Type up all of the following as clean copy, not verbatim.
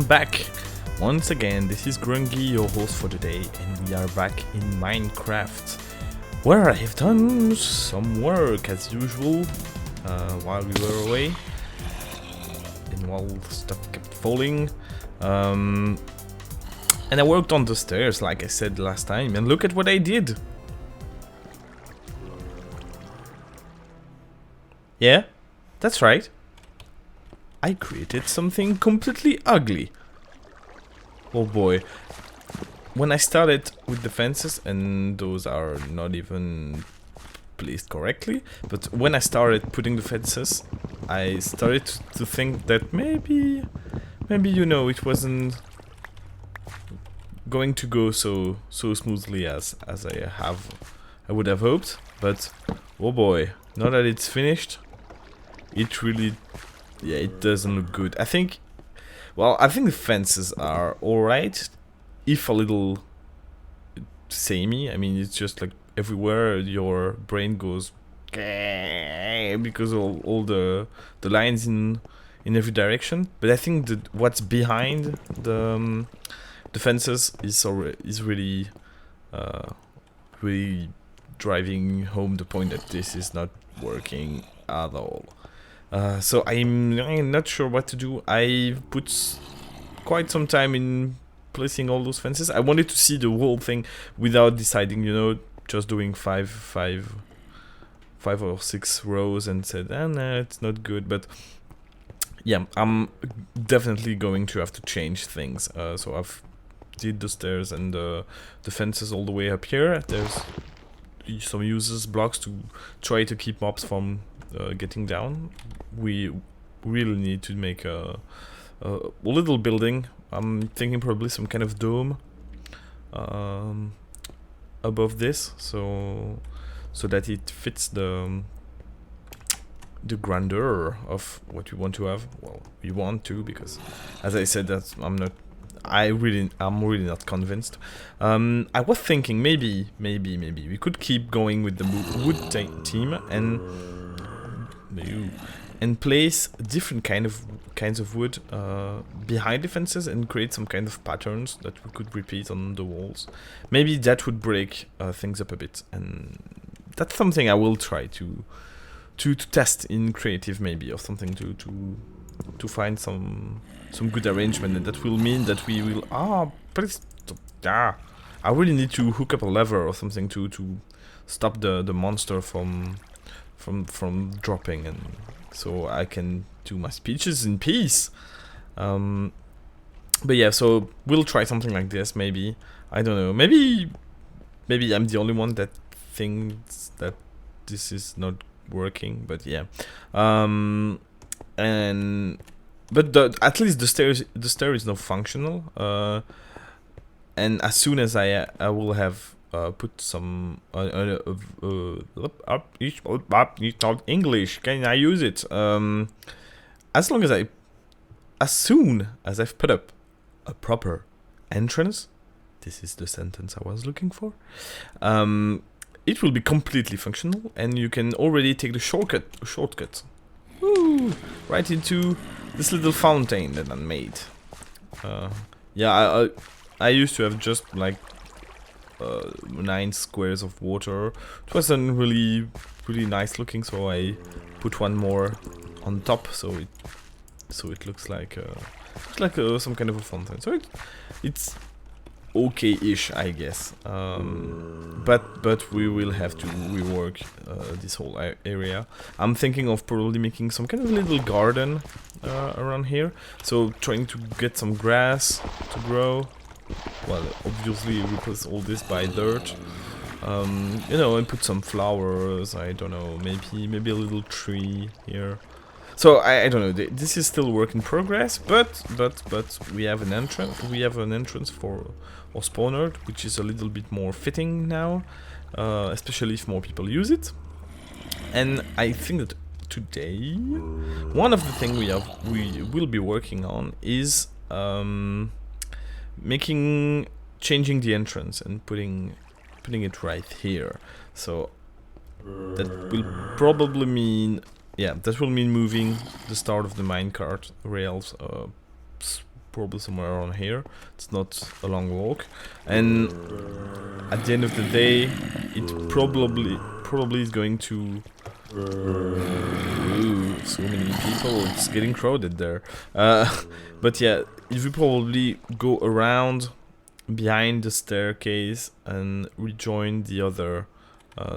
welcome back. Once again, this is Grungi, your host for today, and we are back in Minecraft, where I have done some work as usual while we were away, and while stuff kept falling. And I worked on the stairs, like I said last time, and look at what I did. Yeah, that's right. I created something completely ugly. Oh boy. When I started with the fences, and those are not even placed correctly, but when I started putting the fences, I started to think that maybe you know, it wasn't going to go so smoothly as I would have hoped. But oh boy, now that it's finished, it really, yeah, it doesn't look good. I think the fences are alright, if a little samey. I mean, it's just like everywhere your brain goes because of all the lines in every direction. But I think that what's behind the fences is really really driving home the point that this is not working at all. So I'm not sure what to do. I put quite some time in placing all those fences. I wanted to see the whole thing without deciding, you know, just doing five or six rows and said, no, it's not good. But yeah, I'm definitely going to have to change things. So I've did the stairs and the fences all the way up here. There's some uses blocks to try to keep mobs from getting down. We really need to make a little building. I'm thinking probably some kind of dome above this, so that it fits the grandeur of what we want to have. Well, we want to, because as I said, that I'm really not convinced. I was thinking maybe we could keep going with the wood team and place different kinds of wood behind the fences and create some kind of patterns that we could repeat on the walls. Maybe that would break things up a bit, and that's something I will try to test in creative, maybe, or something to find some good arrangement, and that will mean that we will I really need to hook up a lever or something to stop the monster from dropping, and so I can do my speeches in peace. But yeah, so we'll try something like this. Maybe, I don't know, maybe I'm the only one that thinks that this is not working. But yeah, but at least the stair is now functional, and as soon as I will have put some English, can I use it? As soon as I've put up a proper entrance, this is the sentence I was looking for, it will be completely functional, and you can already take the shortcut right into this little fountain that I made. Yeah, I used to have just like 9 squares of water. It wasn't really nice looking, so I put one more on top, so it looks like some kind of a fountain. So it's okay-ish, I guess. But we will have to rework this whole area. I'm thinking of probably making some kind of little garden around here. So trying to get some grass to grow. Well, obviously replace all this by dirt. You know, and put some flowers. I don't know, maybe a little tree here. So I don't know. This is still work in progress, but we have an entrance. We have an entrance for our spawner, which is a little bit more fitting now, especially if more people use it. And I think that today, one of the things we will be working on is changing the entrance and putting it right here. So that will probably mean, yeah, that will mean moving the start of the minecart rails probably somewhere around here. It's not a long walk, and at the end of the day, it probably is going to. Ooh, so many people. It's getting crowded there. But yeah, it will probably go around behind the staircase and rejoin the other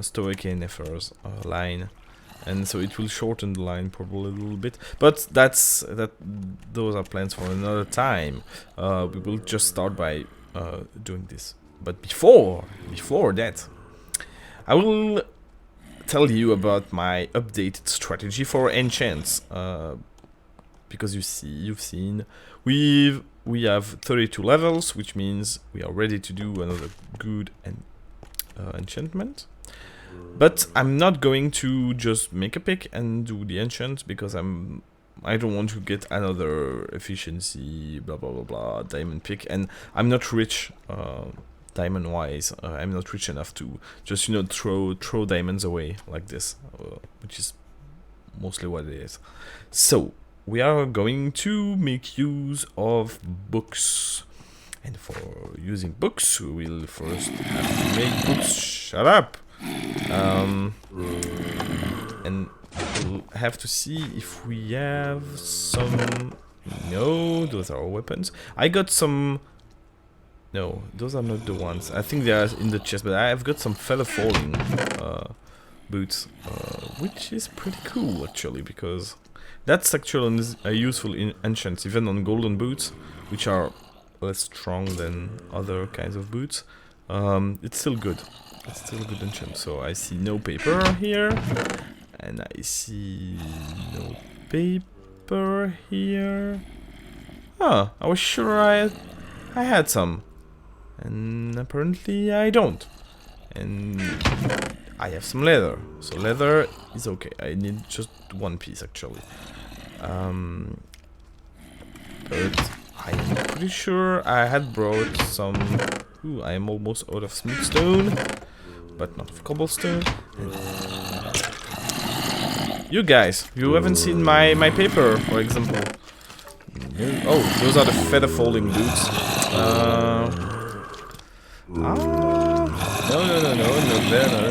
Stoic Nefers line, and so it will shorten the line probably a little bit. But those are plans for another time. We will just start by doing this. But before that, I will tell you about my updated strategy for enchants. Because you've seen we have 32 levels, which means we are ready to do another good enchantment. But I'm not going to just make a pick and do the enchant, because I don't want to get another efficiency blah blah blah blah diamond pick, and I'm not rich diamond wise. I'm not rich enough to just, you know, throw diamonds away like this, which is mostly what it is. So we are going to make use of books, and for using books we will first have to make books. Shut up. And we'll have to see if we have some. No, those are all weapons. I got some. No, those are not the ones. I think they are in the chest, but I've got some feather falling boots, which is pretty cool actually, because that's actually a useful enchant, even on golden boots, which are less strong than other kinds of boots. It's still good. It's still a good enchant. So I see no paper here, and I see no paper here. Huh, I was sure I had some, and apparently I don't. And I have some leather, so leather is okay. I need just one piece actually. But I'm pretty sure I had brought some. Ooh, I am almost out of smooth stone, but not of cobblestone. You guys, you haven't seen my paper, for example. Oh, those are the feather folding boots. No, not there. No.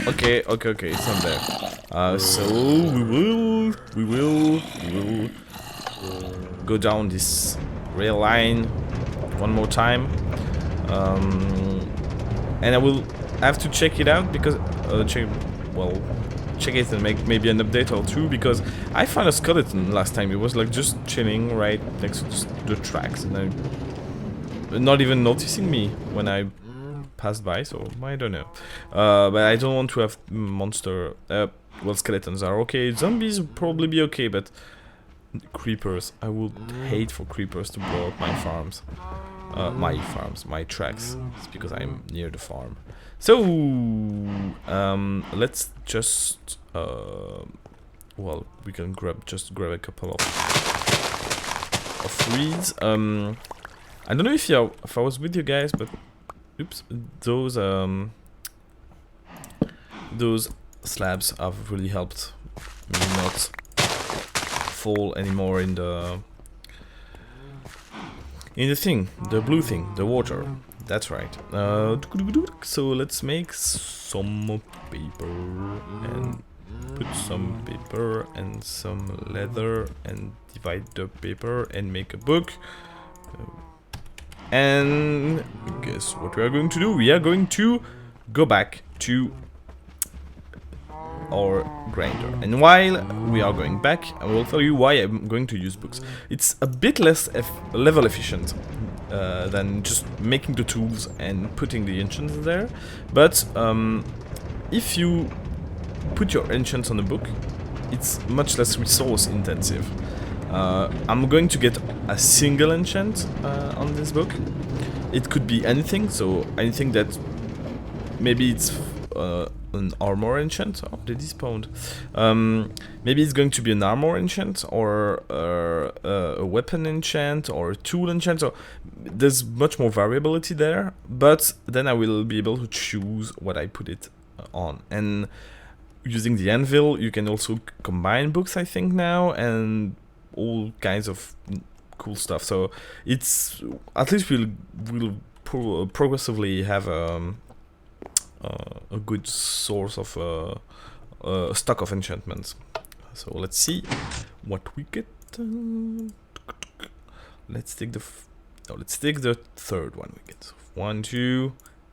Okay, it's not there. So we will go down this rail line one more time, and I will have to check it out, because check it and make maybe an update or two, because I found a skeleton last time. It was like just chilling right next to the tracks, and not even noticing me when I passed by, so I don't know. But I don't want to have monster. Well, skeletons are okay. Zombies will probably be okay, but creepers. I would hate for creepers to blow up my farms. My tracks. It's because I'm near the farm. So let's just well, we can grab a couple of reeds. I don't know if I was with you guys, but oops, those slabs have really helped me not fall anymore in the blue thing, the water. That's right. So let's make some paper and put some paper and some leather and divide the paper and make a book. And guess what we are going to do? We are going to go back to our grinder. And while we are going back, I will tell you why I'm going to use books. It's a bit less level efficient than just making the tools and putting the enchants there. But if you put your enchants on a book, it's much less resource intensive. I'm going to get a single enchant on this book. It could be anything, so anything that maybe it's an armor enchant. Oh, they despawned. Maybe it's going to be an armor enchant, or a weapon enchant, or a tool enchant. So there's much more variability there, but then I will be able to choose what I put it on. And using the anvil, you can also combine books, I think, now, and all kinds of cool stuff. So it's at least we'll progressively have a good source of stock of enchantments. So let's see what we get. Let's take the third one we get. So 1, 2,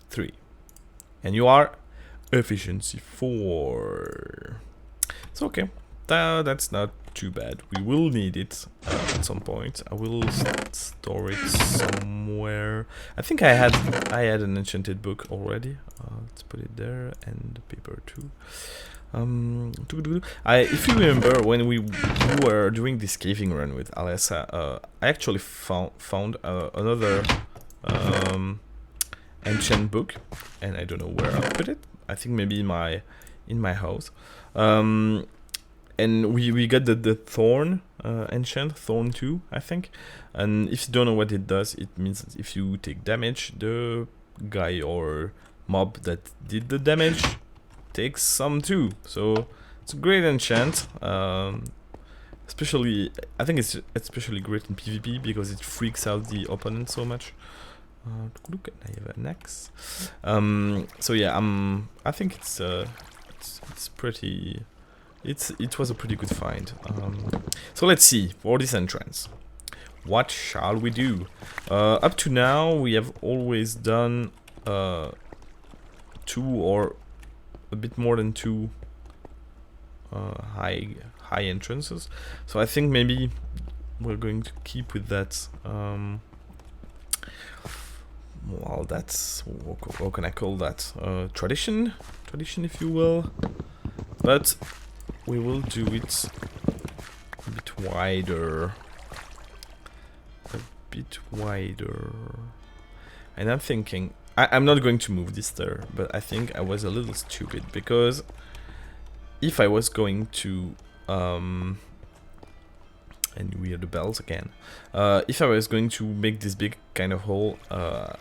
3, and you are efficiency 4. It's okay. That's not too bad. We will need it at some point. I will store it somewhere. I think I had an enchanted book already. Let's put it there, and the paper too. If you remember when we were doing this caving run with Alessa, I actually found another enchant book, and I don't know where I put it. I think maybe in my house. And we got the thorn enchant, thorn 2, I think. And if you don't know what it does, it means that if you take damage, the guy or mob that did the damage takes some too. So it's a great enchant. Especially, I think it's especially great in PvP because it freaks out the opponent so much. Look, I have an axe. So yeah, I think it's pretty. It was a pretty good find. So let's see for this entrance. What shall we do? Up to now, we have always done 2 or a bit more than 2 high entrances. So I think maybe we're going to keep with that. Well, that's what can I call that? Tradition, if you will. But we will do it a bit wider. And I'm thinking, I'm not going to move this there, but I think I was a little stupid because if I was going to, and we hear the bells again, if I was going to make this big kind of hole, I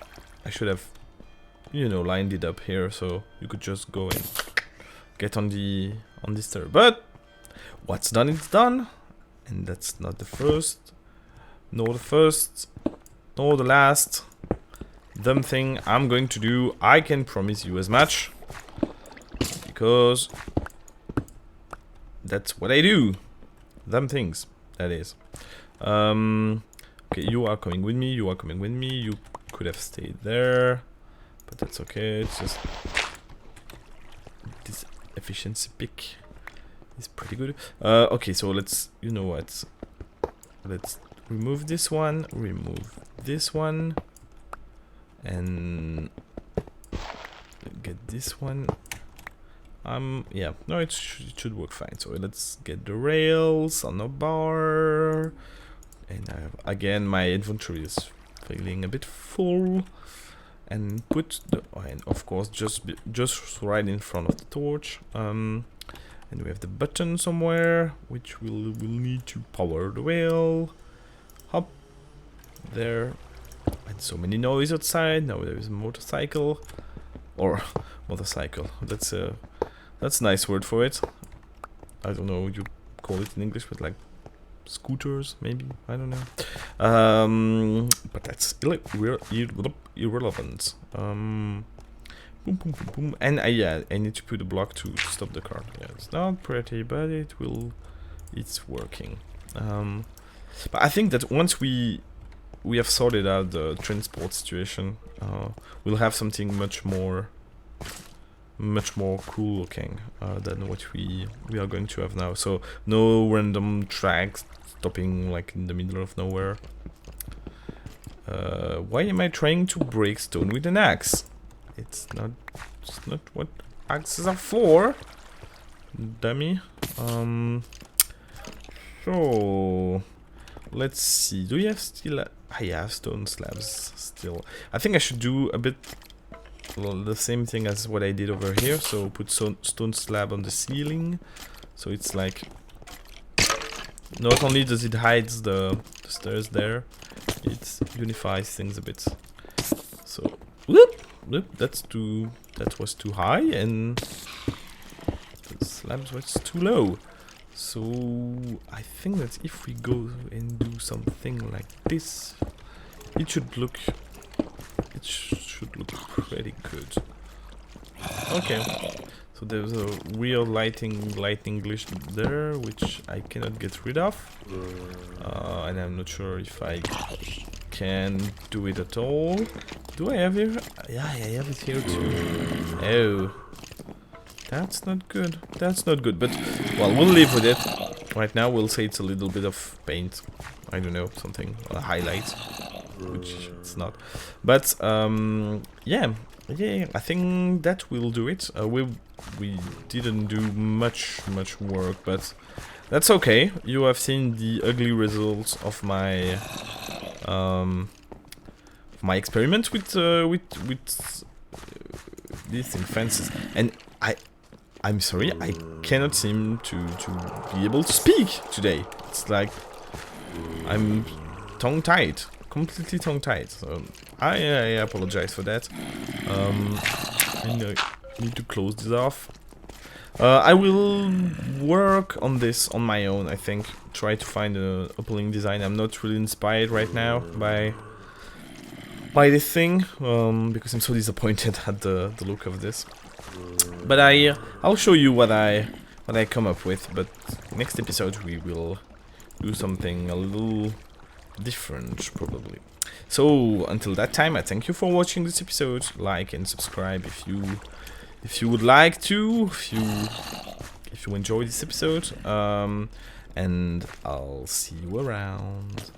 should have, lined it up here so you could just go and get on this there. But what's done is done, and that's not the first, nor the last dumb thing I'm going to do. I can promise you as much, because that's what I do. Dumb things, that is. Okay, you are coming with me. You could have stayed there, but that's okay. It's just this efficiency pick is pretty good. Okay, so let's, let's remove this one, and get this one. Yeah, no, it should work fine. So let's get the rails on the bar, and again my inventory is feeling a bit full, and put the, and of course just right in front of the torch. And we have the button somewhere, which we'll need to power the wheel. Hop there. And so many noise outside. Now there is a motorcycle, or motorcycle. That's a nice word for it. I don't know what you call it in English, but like scooters, maybe. I don't know. But that's irrelevant. Boom, boom, boom, boom. And yeah, I need to put a block to stop the car. Yeah, it's not pretty, but it's working. But I think that once we have sorted out the transport situation, we'll have something much more cool looking than what we are going to have now. So no random tracks stopping like in the middle of nowhere. Why am I trying to break stone with an axe? It's not what axes are for, dummy. So let's see. Do you have still? I have stone slabs still. I think I should do a bit the same thing as what I did over here. So put stone slab on the ceiling. So it's like not only does it hide the stairs there, it unifies things a bit. So whoop. That was too high, and the slabs was too low. So I think that if we go and do something like this, it should look pretty good. Okay. So there's a real lightning glitch there, which I cannot get rid of, and I'm not sure if I can do it at all. Do I have it? Yeah, I have it here too. Oh, that's not good. That's not good. But well, we'll live with it. Right now, we'll say it's a little bit of paint. I don't know, something, a highlight, which it's not. But yeah. Yeah, I think that will do it. We didn't do much work, but that's okay. You have seen the ugly results of my experiment with these thing fences, and I'm sorry, I cannot seem to be able to speak today. It's like I'm tongue-tied. Completely tongue-tied, so I apologize for that. I need to close this off. I will work on this on my own, I think. Try to find a appealing design. I'm not really inspired right now by this thing, because I'm so disappointed at the look of this. But I'll show you what I come up with. But next episode we will do something a little different, probably. So until that time, I thank you for watching this episode. Like and subscribe if you would like to, if you enjoyed this episode, and I'll see you around.